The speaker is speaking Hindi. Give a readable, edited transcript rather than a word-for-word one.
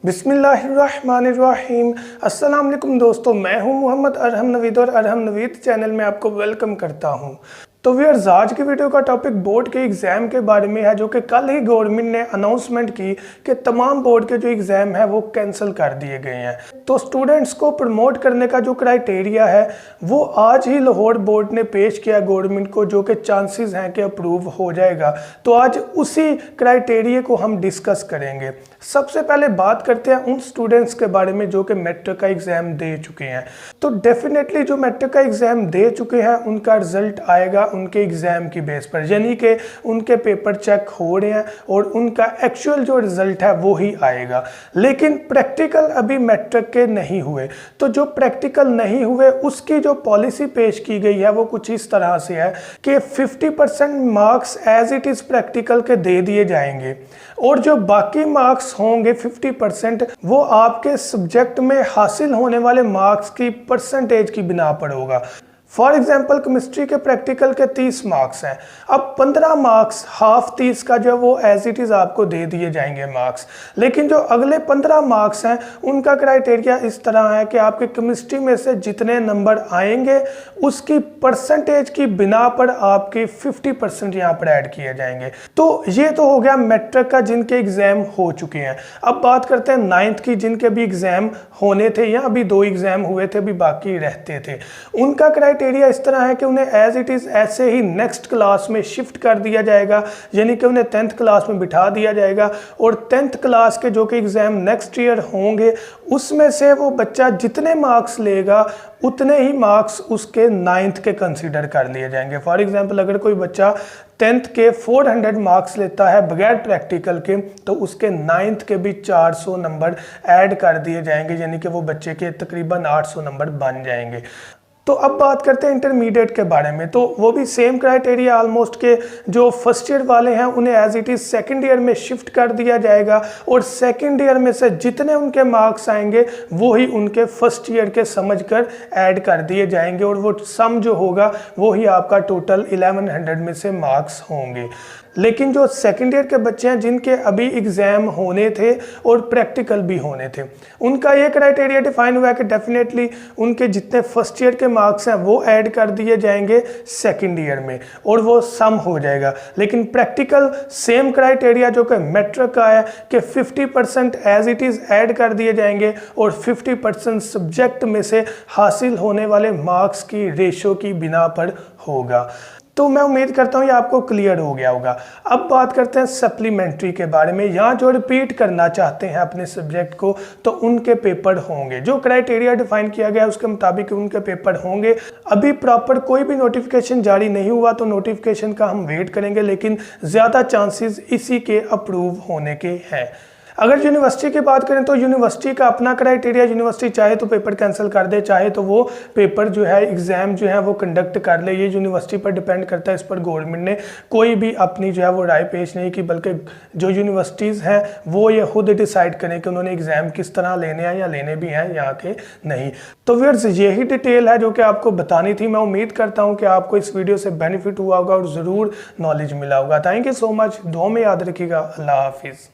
बिस्मिल्लाहिर्रहमानिर्रहीम। अस्सलाम वालेकुम दोस्तों, मैं हूं मोहम्मद अरहम नवीद और अरहम नवीद चैनल में आपको वेलकम करता हूं। तो व्यूअर्स, आज की वीडियो का टॉपिक बोर्ड के एग्ज़ाम के बारे में है, जो कि कल ही गवर्नमेंट ने अनाउंसमेंट की कि तमाम बोर्ड के जो एग्ज़ाम है वो कैंसिल कर दिए गए हैं। तो स्टूडेंट्स को प्रमोट करने का जो क्राइटेरिया है वो आज ही लाहौर बोर्ड ने पेश किया गवर्नमेंट को, जो कि चांसेस हैं कि अप्रूव हो जाएगा। तो आज उसी क्राइटेरिया को हम डिस्कस करेंगे। सबसे पहले बात करते हैं उन स्टूडेंट्स के बारे में जो कि मैट्रिक का एग्ज़ाम दे चुके हैं। तो डेफिनेटली जो मैट्रिक का एग्ज़ाम दे चुके हैं उनका रिजल्ट आएगा उनके एग्ज़ाम की बेस पर, यानी कि उनके पेपर चेक हो रहे हैं और उनका एक्चुअल जो रिजल्ट है वो ही आएगा। लेकिन प्रैक्टिकल अभी मैट्रिक के नहीं हुए। तो जो प्रैक्टिकल नहीं हुए उसकी जो पॉलिसी पेश की गई है वो कुछ इस तरह से है कि 50% marks as it is practical के दे दिए जाएंगे और जो बाकी मार्क्स होंगे 50% वो आपके सब्जेक्ट में हासिल होने वाले मार्क्स की परसेंटेज की बिना पर होगा। फॉर एग्जाम्पल, केमिस्ट्री के प्रैक्टिकल के 30 मार्क्स हैं। अब 15 मार्क्स हाफ 30 का जो वो एज इट इज़ आपको दे दिए जाएंगे मार्क्स। लेकिन जो अगले 15 मार्क्स हैं उनका क्राइटेरिया इस तरह है कि आपके केमिस्ट्री में से जितने नंबर आएंगे उसकी परसेंटेज की बिना पर आपके 50% यहाँ पर ऐड किए जाएंगे। तो ये तो हो गया मैट्रिक का, जिनके एग्ज़ाम हो चुके हैं। अब बात करते हैं 9th की, जिनके भी एग्ज़ाम होने थे या अभी 2 एग्ज़ाम हुए थे, अभी बाकी रहते थे। उनका क्राइटेरिया इस तरह है कि उन्हें एज इट इज़ ऐसे ही नेक्स्ट क्लास में शिफ्ट कर दिया जाएगा, यानी कि उन्हें 10th क्लास में बिठा दिया जाएगा और 10th क्लास के जो कि एग्ज़ाम नेक्स्ट ईयर होंगे उसमें से वो बच्चा जितने मार्क्स लेगा उतने ही मार्क्स उसके 9th के कंसीडर कर लिए जाएंगे। फॉर एग्जांपल, अगर कोई बच्चा 10th के 400 मार्क्स लेता है बगैर प्रैक्टिकल के, तो उसके 9th के भी 400 नंबर ऐड कर दिए जाएंगे, यानी कि वो बच्चे के तकरीबन 800 नंबर बन जाएंगे। तो अब बात करते हैं इंटरमीडिएट के बारे में। तो वो भी सेम क्राइटेरिया ऑलमोस्ट के जो फर्स्ट ईयर वाले हैं उन्हें as it is second year में शिफ्ट कर दिया जाएगा और सेकंड ईयर में से जितने उनके मार्क्स आएंगे वो ही उनके फर्स्ट ईयर के समझकर ऐड कर दिए जाएंगे और वो सम जो होगा वो ही आपका टोटल 1100 में से मार्क्स होंगे। लेकिन जो सेकंड ईयर के बच्चे हैं जिनके अभी एग्ज़ाम होने थे और प्रैक्टिकल भी होने थे, उनका ये क्राइटेरिया डिफाइन हुआ है कि डेफिनेटली उनके जितने फर्स्ट ईयर के मार्क्स हैं वो ऐड कर दिए जाएंगे सेकंड ईयर में और वो सम हो जाएगा। लेकिन प्रैक्टिकल सेम क्राइटेरिया जो कि मैट्रिक का है कि 50% एज इट इज़ ऐड कर दिए जाएंगे और 50% सब्जेक्ट में से हासिल होने वाले मार्क्स की रेशो की बिना पर होगा। तो मैं उम्मीद करता हूँ ये आपको क्लियर हो गया होगा। अब बात करते हैं सप्लीमेंट्री के बारे में। यहाँ जो रिपीट करना चाहते हैं अपने सब्जेक्ट को तो उनके पेपर होंगे, जो क्राइटेरिया डिफाइन किया गया है उसके मुताबिक उनके पेपर होंगे। अभी प्रॉपर कोई भी नोटिफिकेशन जारी नहीं हुआ तो नोटिफिकेशन का हम वेट करेंगे, लेकिन ज़्यादा चांसेस इसी के अप्रूव होने के हैं। अगर यूनिवर्सिटी की बात करें तो यूनिवर्सिटी का अपना क्राइटेरिया, यूनिवर्सिटी चाहे तो पेपर कैंसिल कर दे, चाहे तो वो पेपर जो है एग्ज़ाम जो है वो कंडक्ट कर ले। ये यूनिवर्सिटी पर डिपेंड करता है। इस पर गवर्नमेंट ने कोई भी अपनी जो है वो राय पेश नहीं की, बल्कि जो यूनिवर्सिटीज़ हैं वो ये खुद डिसाइड करें कि उन्होंने एग्ज़ाम किस तरह लेने हैं या लेने भी हैं यहाँ के नहीं। तो व्यूअर्स, यही डिटेल है जो कि आपको बतानी थी। मैं उम्मीद करता हूँ कि आपको इस वीडियो से बेनिफिट हुआ होगा और ज़रूर नॉलेज मिला होगा। Thank you so much. दुआ में याद रखिएगा। अल्लाह हाफिज़।